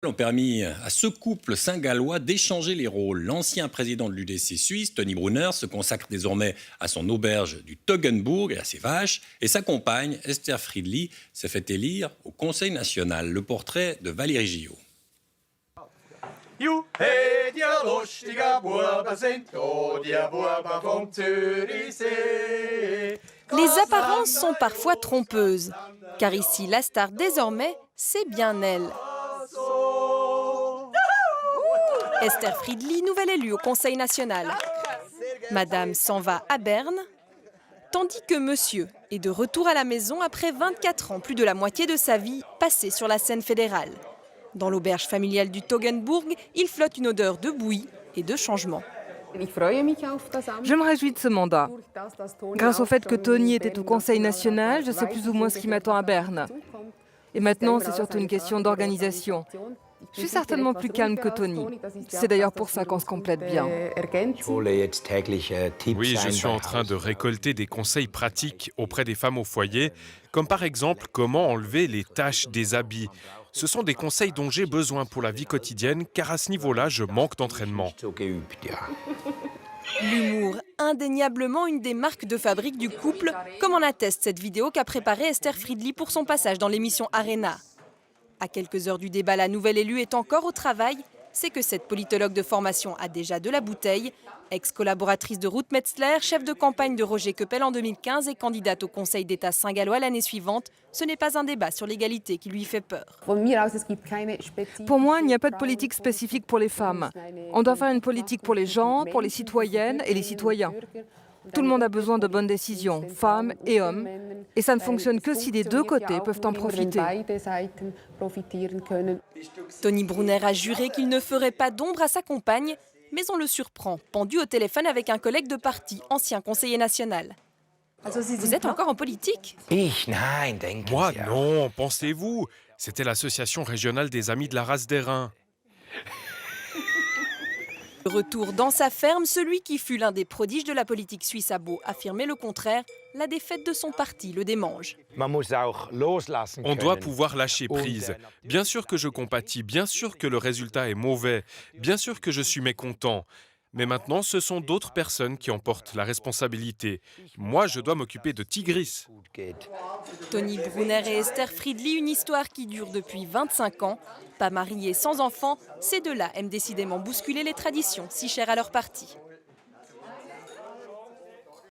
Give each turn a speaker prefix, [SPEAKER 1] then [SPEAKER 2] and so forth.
[SPEAKER 1] ont permis à ce couple saint-gallois d'échanger les rôles. L'ancien président de l'UDC suisse, Tony Brunner, se consacre désormais à son auberge du Toggenburg et à ses vaches. Et sa compagne, Esther Friedli, s'est fait élire au Conseil national. Le portrait de Valérie Gillot.
[SPEAKER 2] Les apparences sont parfois trompeuses, car ici, la star désormais, c'est bien elle. Esther Friedli, nouvelle élue au Conseil national. Madame s'en va à Berne, tandis que monsieur est de retour à la maison après 24 ans, plus de la moitié de sa vie passée sur la scène fédérale. Dans l'auberge familiale du Toggenburg, il flotte une odeur de bouillie et de changement.
[SPEAKER 3] Je me réjouis de ce mandat. Grâce au fait que Tony était au Conseil national, je sais plus ou moins ce qui m'attend à Berne. Et maintenant, c'est surtout une question d'organisation. Je suis certainement plus calme que Tony. C'est d'ailleurs pour ça qu'on se complète bien.
[SPEAKER 4] Oui, je suis en train de récolter des conseils pratiques auprès des femmes au foyer, comme par exemple comment enlever les taches des habits. Ce sont des conseils dont j'ai besoin pour la vie quotidienne, car à ce niveau-là, je manque d'entraînement.
[SPEAKER 2] L'humour, indéniablement une des marques de fabrique du couple, comme en atteste cette vidéo qu'a préparée Esther Friedli pour son passage dans l'émission Arena. À quelques heures du débat, la nouvelle élue est encore au travail. C'est que cette politologue de formation a déjà de la bouteille. Ex-collaboratrice de Ruth Metzler, chef de campagne de Roger Coppel en 2015 et candidate au Conseil d'État saint-gallois l'année suivante, ce n'est pas un débat sur l'égalité qui lui fait peur.
[SPEAKER 3] Pour moi, il n'y a pas de politique spécifique pour les femmes. On doit faire une politique pour les gens, pour les citoyennes et les citoyens. Tout le monde a besoin de bonnes décisions, femmes et hommes. Et ça ne fonctionne que si les deux côtés peuvent en profiter.
[SPEAKER 2] Tony Brunner a juré qu'il ne ferait pas d'ombre à sa compagne, mais on le surprend, pendu au téléphone avec un collègue de parti, ancien conseiller national. Vous êtes encore en politique?
[SPEAKER 4] Moi, non, pensez-vous. C'était l'association régionale des Amis de la race d'airain.
[SPEAKER 2] Retour dans sa ferme, celui qui fut l'un des prodiges de la politique suisse a beau affirmer le contraire, la défaite de son parti le démange.
[SPEAKER 4] On doit pouvoir lâcher prise. Bien sûr que je compatis, bien sûr que le résultat est mauvais, bien sûr que je suis mécontent. Mais maintenant, ce sont d'autres personnes qui en portent la responsabilité. Moi, je dois m'occuper de Tigris.
[SPEAKER 2] Tony Brunner et Esther Friedli, une histoire qui dure depuis 25 ans. Pas mariés, sans enfants, ces deux-là aiment décidément bousculer les traditions si chères à leur parti.